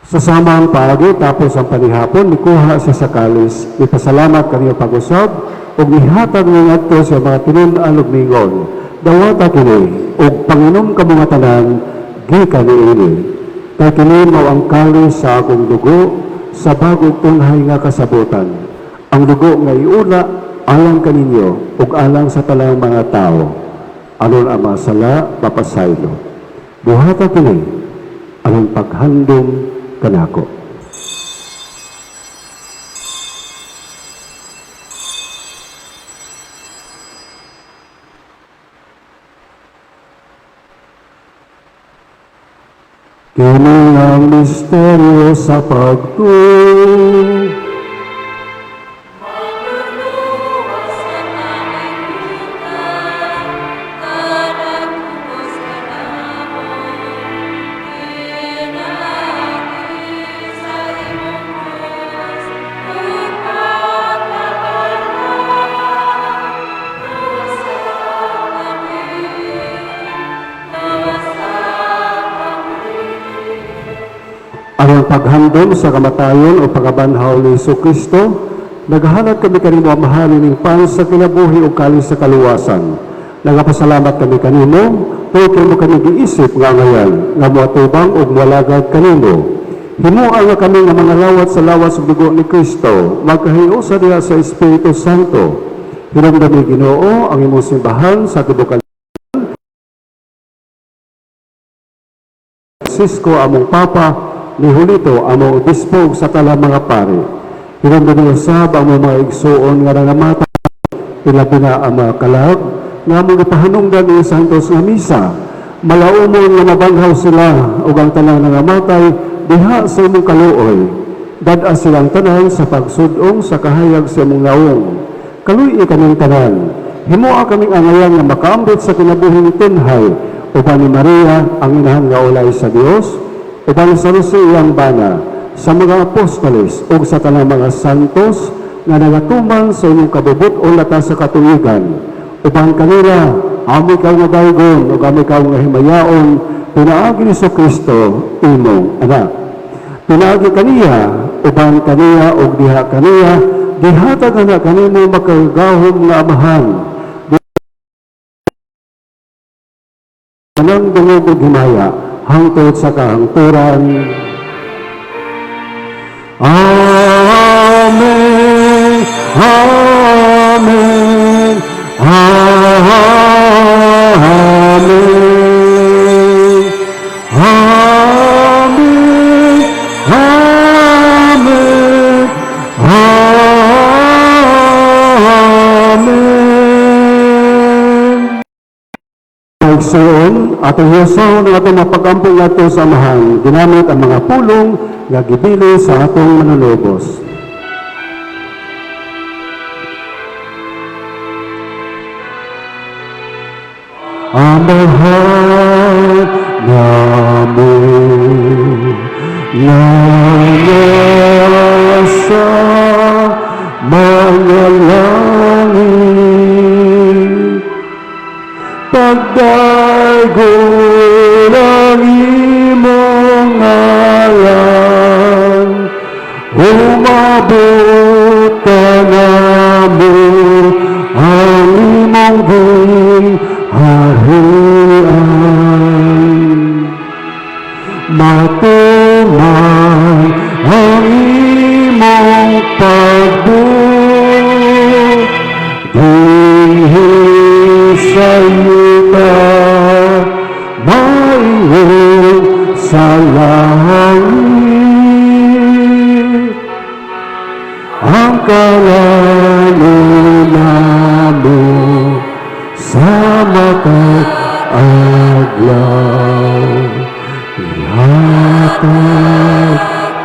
Sa samang paagi, tapos ang panihapon, nikuha siya sa kalis, ipasalamat kaniyo pag-usab, o nihatag ng ato sa mga tinun-anog ningon. Dawata kini, o Panginom ka mga tanan, gikan ni ini. Kay kini mao ang kalis sa akong dugo, sa bagong tunhay nga kasabutan. Ang dugo nga iula, alang kaninyo, ug alang sa talang mga tao. Aron ang masala, papasaylo. Buhata kini, alang paghandom kanako. Kini ang misteryo sa pagtuo. Ang paghandom sa kamatayon o pagabanhaw ni Jesucristo, naghahanap kami kanimo ang mahalin ng pan sa kinabuhi o kalis sa kaluwasan. Nagapasalamat kami kanimo, kaya mo kami giisip nga ngayon, nga moatubang o mwalagad kanimo. Himuan nga kami nga mga lawat sa lawas sa dugo ni Kristo, magkahiyo sa diha sa Espiritu Santo. Hinamdami Ginoo ang imong simbahan sa tibukan Francisco among Papa, ni Julito among obispog sa talang mga pari. Hinamdami usab ang mga igsuon nga nangamata, ilabi na ang mga kalag, nga mga pahanungdan ni Santos nga misa, malaumon nga mabanghaw sila o ang tanang nangamatay, diha sa imong kaluoy. Dada silang tanan sa pagsudong sa kahayag sa imong naong. Kaluy kaming tanan. Himoa kaming angayan nga makaambit sa kinabuhing tunhay, uban ni Maria ang inahan nga ulay sa Dios, uban sa iyang bana, sa mga apostoles o sa tanang mga santos nga nagatuman sa imong kabubot o lata sa katuigan. Uban kanila, ami kaw nga daygon o ami kaw nga himayaon, pinaagi ni Jesucristo imong anak. Pinaagi kaniya, uban kaniya o diha kaniya, dihatag na kanimo makagahom nga amahan. Anang dungog o himaya, hangtod sa kahangturan. Amen. Amen. Amen. Amen. Amen. Amen. Pagsuon at ang yasaw ng atong mapag-ampong nato sa amahan, ginamit ang mga pulong nga gibili sa atong manunubos. Amahan namin na nasa mga langit, pagdaygon ang imong ngalan, umabot ka namin ang imong harian. Matumay ang imong pagbuot, dinhi sa yuta, maingog sa langit. Ang kalalunan mo sa matag-aglaw, ihatag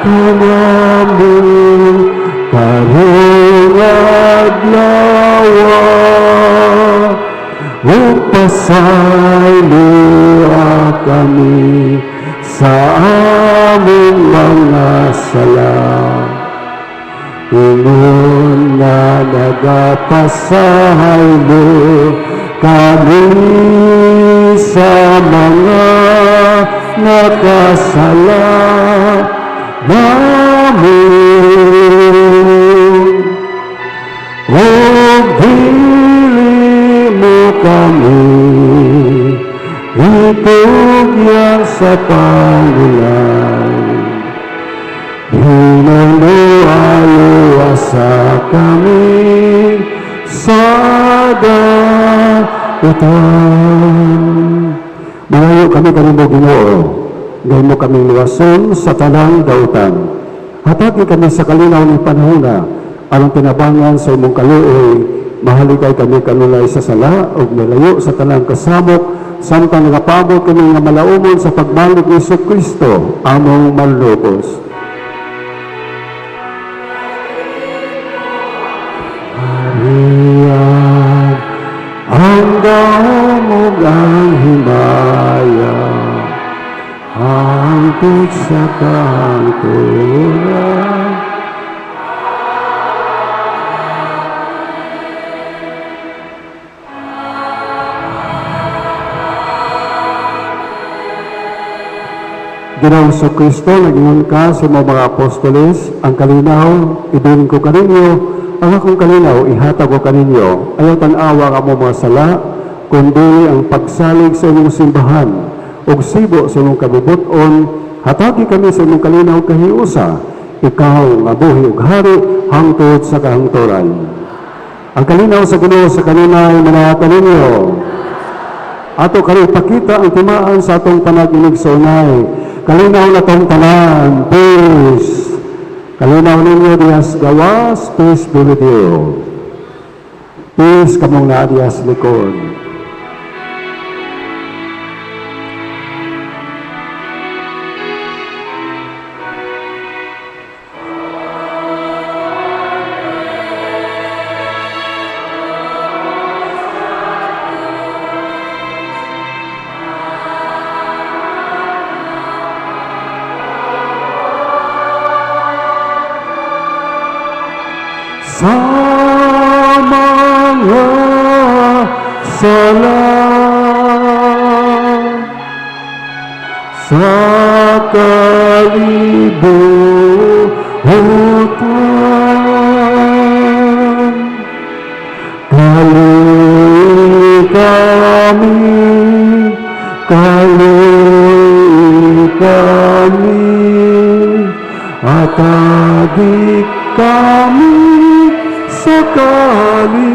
ka namin karong adlaw, upasayloa kami sa among mga sala. Ingon na nagapasaylo kami sa mga nakasala namin. O dili mo kami itugyan sa pangulan, hinalo-alo-asa kami sa dautan. Malayo kami kanimo Ginoo, gayon mo kaming luwason sa tanang dautan. Hatagi kami sa kalinaw ng panahona, anong tinabangan sa imong kaluoy, mahaligay kami kanulay sa sala, o malayo sa tanang kasamok samtang nakapabot kami nga malaumon sa pagbalik ni Kristo among manlubos. Maria, ang daumog ang himaya, hangtod sa kanturan. Ginoong Kristo, nagingon ka sa mga apostoles, ang kalinaw, ibilin ko kaninyo, ang akong kalinaw, ihatag ko kaninyo. Ayaw tanawa ka mo mga sala, kundi ang pagsalig sa inyong simbahan, o sibo sa inyong kabubuton, hatagi kami sa inyong kalinaw kahiusa, ikaw nga buhi ug hari, hangtod sa kahangturan. Ang kalinaw sa Ginoo sa kanina ay manawatan ninyo. Ato kami pakita ang timaan sa atong panaginig sa unay. Kalinaw na tong tanan, peace. Kalinaw ninyo diyas gawas, peace be with you. Peace kamong na diyas likod. Sa mga sala, sa kalibutan, kaloy kami, atagik kami sa kalihinaw.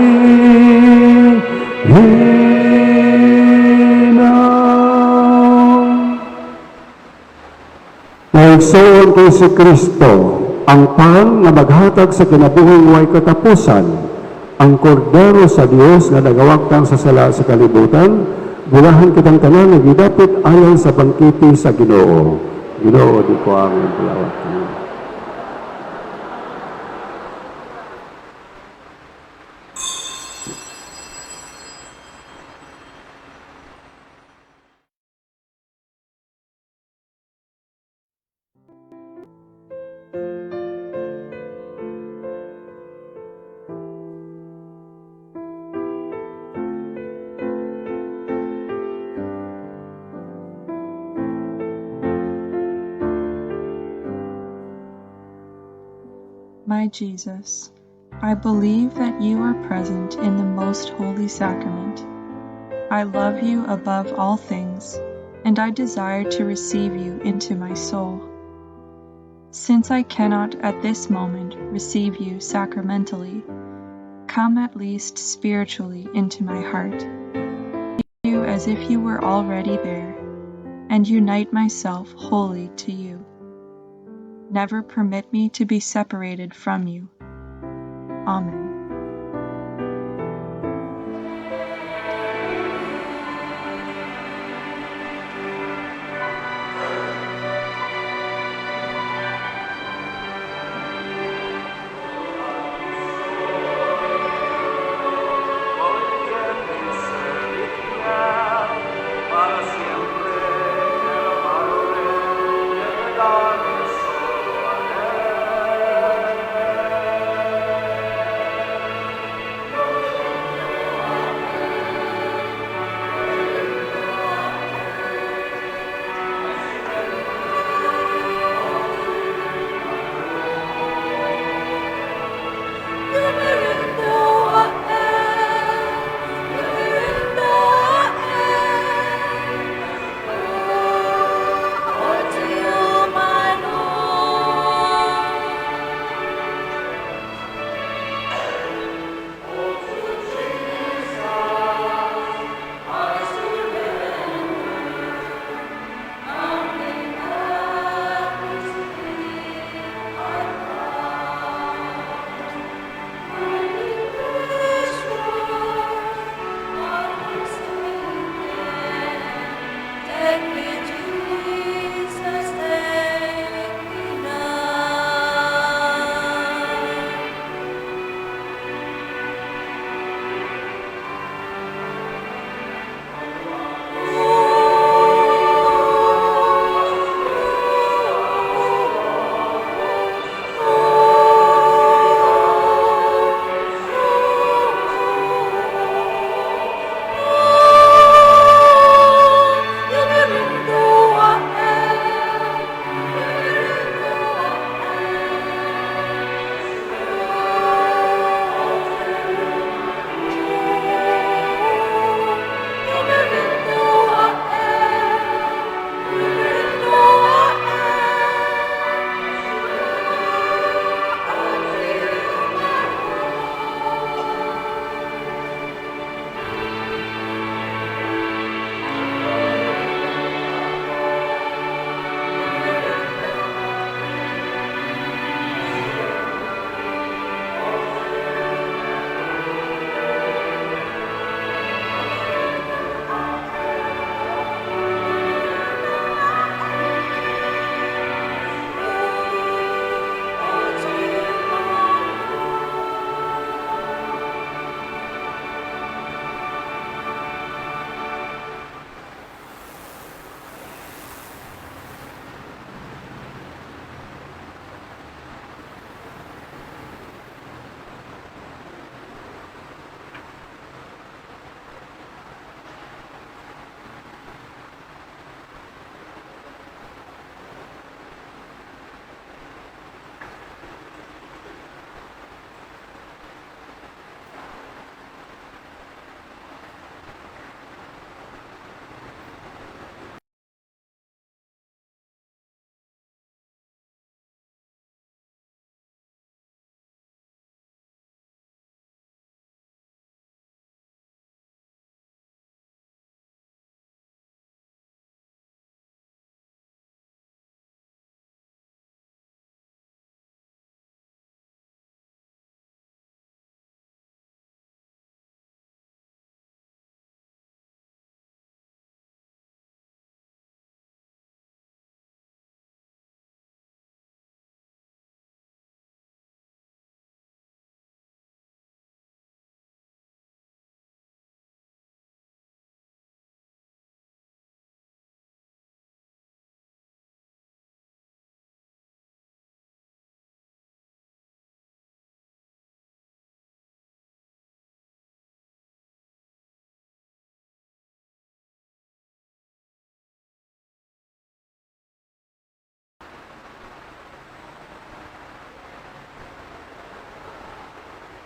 Naigsoon kay si Kristo, ang pan na maghatag sa kinabuhing way katapusan, ang kordero sa Dios nga nagawagtang sa sala sa kalibutan, bulahan kitang tanan nga gidapit alang sa bangkiti sa Ginoo. Ginoo, di ko ang bulawat niyo. My Jesus, I believe that you are present in the most holy sacrament. I love you above all things, and I desire to receive you into my soul. Since I cannot at this moment receive you sacramentally, come at least spiritually into my heart. You as if you were already there, and unite myself wholly to you. Never permit me to be separated from you. Amen.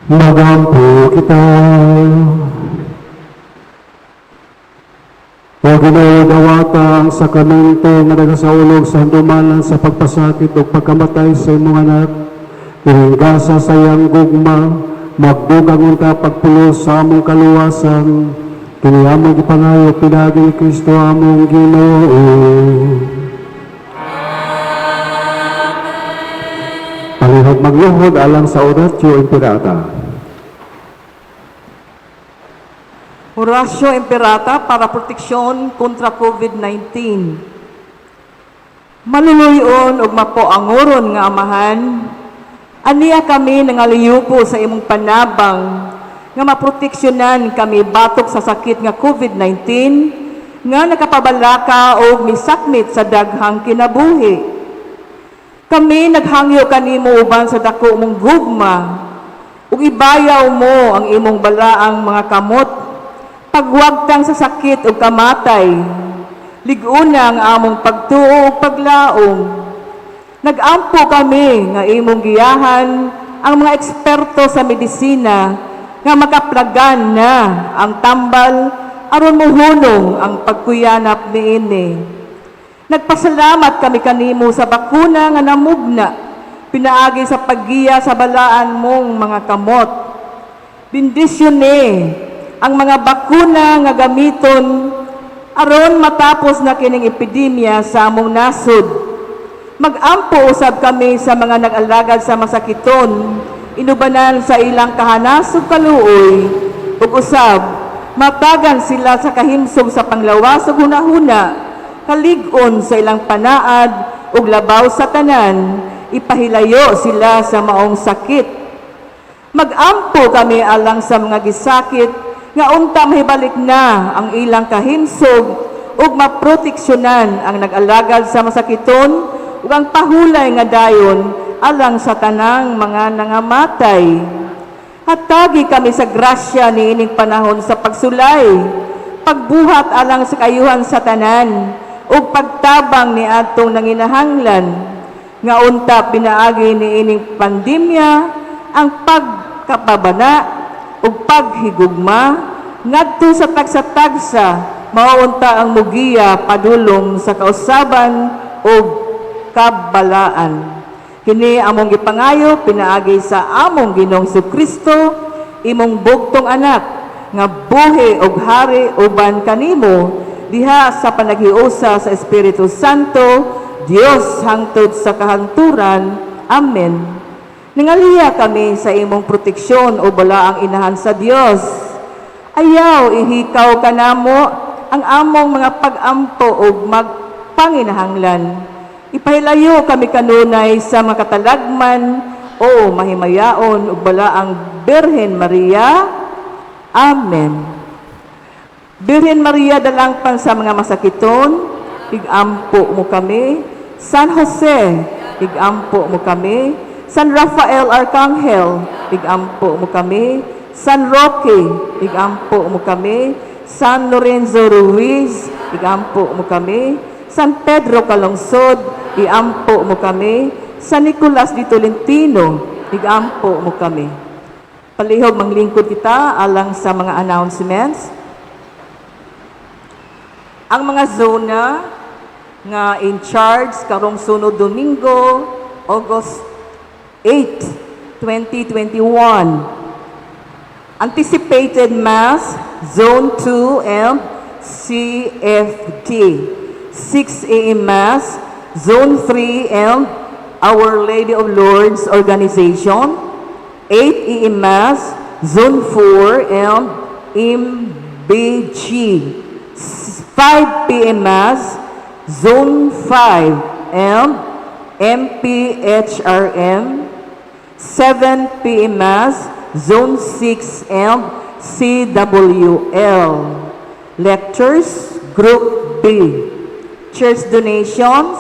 Magampo kita. O Ginoo, dawata ang sakramento nga nagasaulog sa handumanan sa pagpasakit o pagkamatay sa imong anak. Iringgasa sa iyang gugma, magdugang unta pagpulos sa among kaluwasan. Kini among gipangayo pinagi ni Kristo among Ginoo. Palihog magluhod alang sa Oratio Imperata. Oratio Imperata para proteksyon kontra COVID-19. Maluluyon ug mapoangoron nga amahan, aniya kami nangaliyuko sa imong panabang nga maproteksyonan kami batok sa sakit nga COVID-19 nga nakapabalaka o misakmit sa daghang kinabuhi. Kami naghangyo kanimo uban sa dako mong gugma ug ibayaw mo ang imong balaang mga kamot pagwagtang sa sakit o kamatay, liguna ang among pagtuo o paglaong. Nagampo kami nga imong giyahan ang mga eksperto sa medisina nga makaplagan na ang tambal aron mohunong ang pagkuyanap niini. Nagpasalamat kami kanimo sa bakuna nga namugna, pinaagi sa paggiya sa balaan mong mga kamot. Bendisyon ang mga bakuna nga gamiton aron matapos na kining epidemya sa among nasod. Mag-ampo usab kami sa mga nag-alagad sa masakiton, inubanan sa ilang kahanasog kaluoy, ug usab matagan sila sa kahimsog sa panglawas ug hunahuna, kalig-on sa ilang panaad ug labaw sa tanan, ipahilayo sila sa maong sakit. Mag-ampo kami alang sa mga gisakit nga unta mahibalik na ang ilang kahimsog ug maproteksyonan ang nag-alagad sa masakiton ug ang pahulay nga dayon alang sa tanang mga nangamatay. Hatagi kami sa grasya niining panahon sa pagsulay, pagbuhat alang sa kayuhan sa tanan ug pagtabang ni atong nanginahanglan nga unta pinaagi niining pandemya ang pagkapabana ug paghigugma ngadto sa tagsa-tagsa maunta ang mugiya padulong sa kausaban ug kabalaan. Kini among gipangayo pinaagi sa among Ginoong Kristo, imong bugtong anak nga buhi ug hari uban kanimo diha sa panaghiusa sa Espiritu Santo, Dios hangtod sa kahanturan. Amen. Nangaliya kami sa imong proteksyon o balaang inahan sa Dios. Ayaw ihikaw kanamo ang among mga pag-ampo o magpanginahanglan. Ipahilayo kami kanunay sa makatalagman o mahimayaon o balaang Birhen Maria. Amen. Birhen Maria, dalangpan sa mga masakiton, igampo mo kami. San Jose, igampo mo kami. San Rafael Arcangel, igampo mo kami. San Roque, igampo mo kami. San Lorenzo Ruiz, igampo mo kami. San Pedro Calungsod, iampo mo kami. San Nicolas de Tolentino, igampo mo kami. Palihog manglingkod kita alang sa mga announcements. Ang mga zona nga in charge karong sunod Domingo, August 8, 2021. Anticipated Mass, Zone 2 and CFD. 6 a.m. Mass, Zone 3 and Our Lady of Lourdes Organization. 8 a.m. Mass, Zone 4 and MBG. 5 p.m. Mass, Zone 5 and MPHRM. 7 p.m. Mass, Zone 6 and CWL. Lectures, Group B. Church donations,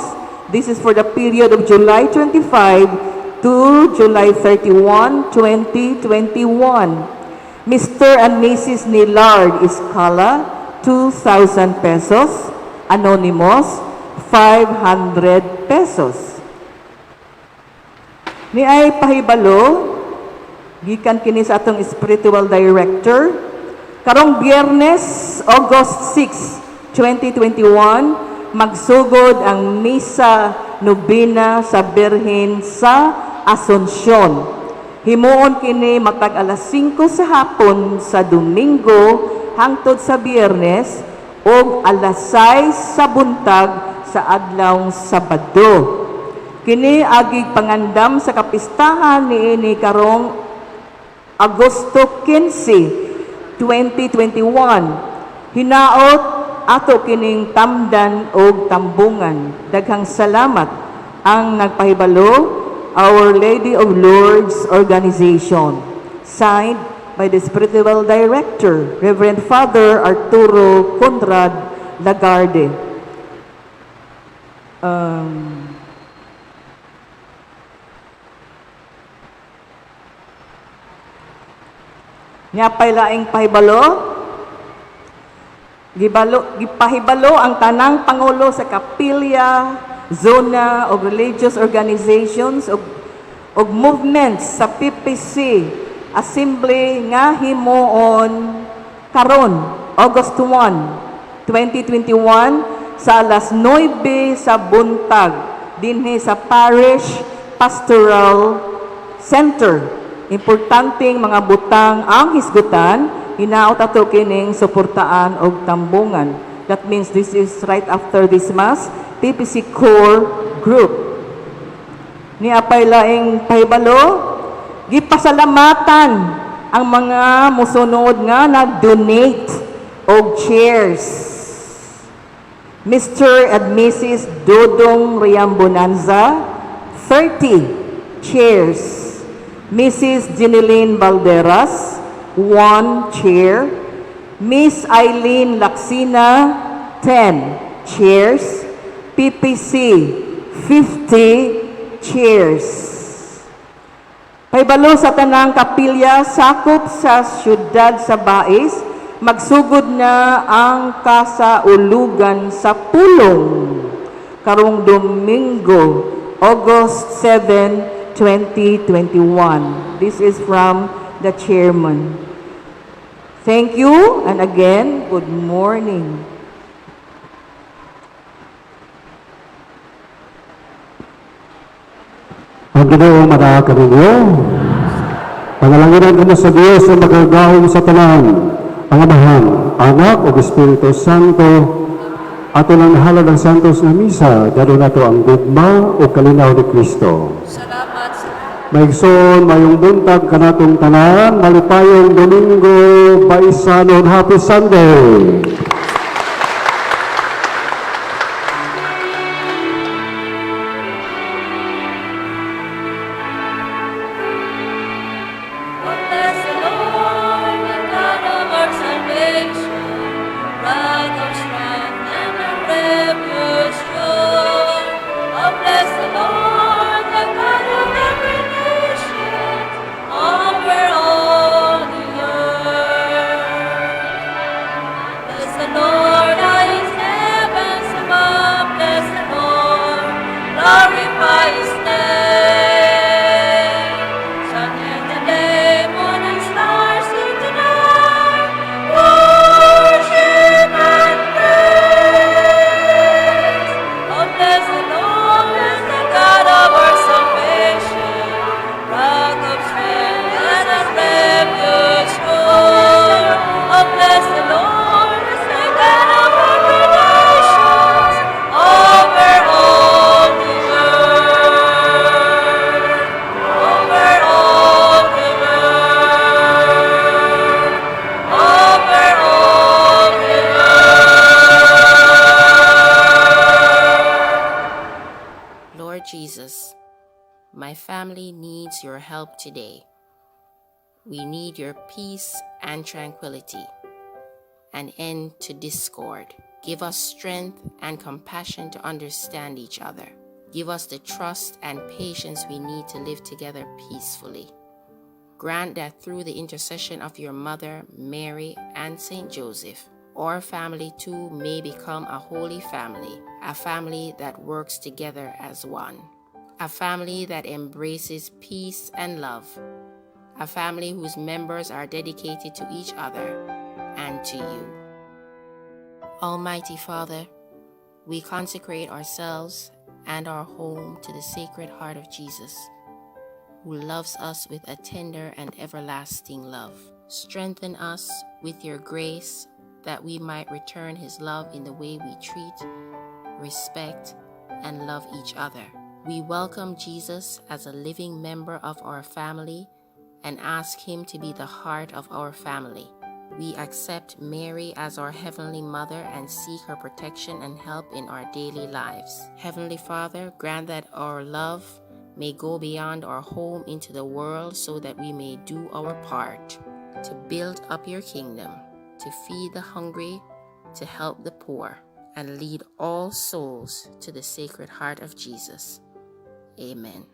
this is for the period of July 25 to July 31, 2021. Mr. and Mrs. Nilard Escala, 2,000 pesos. Anonymous, 500 pesos. Ni ay pahibalo gikan kini sa atong spiritual director. Karong Biyernes, August 6, 2021, magsugod ang Misa Nobena sa Birhen sa Asunsyon. Himuon kini matag alas 5 sa hapon sa Domingo hangtod sa Biyernes o alas 6 sa buntag sa adlaw Sabado. Kini agig pangandam sa kapistahan niini karong Agosto 15, 2021. Hinaot ato kining tamdan o tambungan. Daghang salamat ang nagpahibalo, Our Lady of Lourdes Organization. Signed by the Spiritual Director, Reverend Father Arturo Conrad Lagarde. Nya laing pahibalo, gipahibalo ang tanang pangulo sa kapilya, zona o religious organizations o movements sa PPC Assembly nga himuon karon August 1, 2021 sa alas 9 sa buntag dinhi sa Parish Pastoral Center. Importanteng mga butang ang hisgutan, hinaot ato kining suportaan og tambungan. That means this is right after this Mass, PPC Core Group. Ni apay laing pahibalo, gipasalamatan ang mga musunod nga nag-donate og chairs. Mr. and Mrs. Dodong Riambonanza, 30 chairs. Mrs. Jeneline Balderas, 1 chair. Miss Eileen Laksina, 10 chairs. PPC, 50 chairs. Paibalo sa tanang kapilya, sakop sa syudad sa Bais, magsugod na ang kasaulugan sa Pulong karong Domingo, August 7, 2021. This is from the chairman. Thank you, and again, good morning. Ang Ginoo manaag kaninyo. Panalangin kamo sa Dios na magagaong sa tanan, ang Amahan, Anak ug Espiritu Santo. Ato lang halad ng santos nga misa, dalo nato ang gugma o kalinaw ni Kristo. Salamat sa Maigsoon, mayong buntag kanatong tanan, malipayong Domingo, Baisanon, Happy Sunday! Bless the Lord, the God of our salvation, rock of strength and a refuge strong. Oh, bless the Lord, the God of every nation, over all the earth. Bless the Lord, all his heavens above. Bless the Lord, glorify his name. Sun in the day, moon and stars in the night, worship and praise. Oh, bless the Lord, the God of our salvation, rock of strength and a refuge strong. Oh, bless the Lord, the God of our nations, over all the earth. Over all the earth, over all the earth. Lord Jesus, my family needs your help today. We need your peace and tranquility, an end to discord. Give us strength and compassion to understand each other. Give us the trust and patience we need to live together peacefully. Grant that through the intercession of your mother, Mary, and Saint Joseph, our family too may become a holy family, a family that works together as one, a family that embraces peace and love, a family whose members are dedicated to each other and to you. Almighty Father, we consecrate ourselves and our home to the Sacred Heart of Jesus, who loves us with a tender and everlasting love. Strengthen us with your grace that we might return his love in the way we treat, respect, and love each other. We welcome Jesus as a living member of our family and ask him to be the heart of our family. We accept Mary as our Heavenly Mother and seek her protection and help in our daily lives. Heavenly Father, grant that our love may go beyond our home into the world so that we may do our part to build up your kingdom, to feed the hungry, to help the poor, and lead all souls to the Sacred Heart of Jesus. Amen.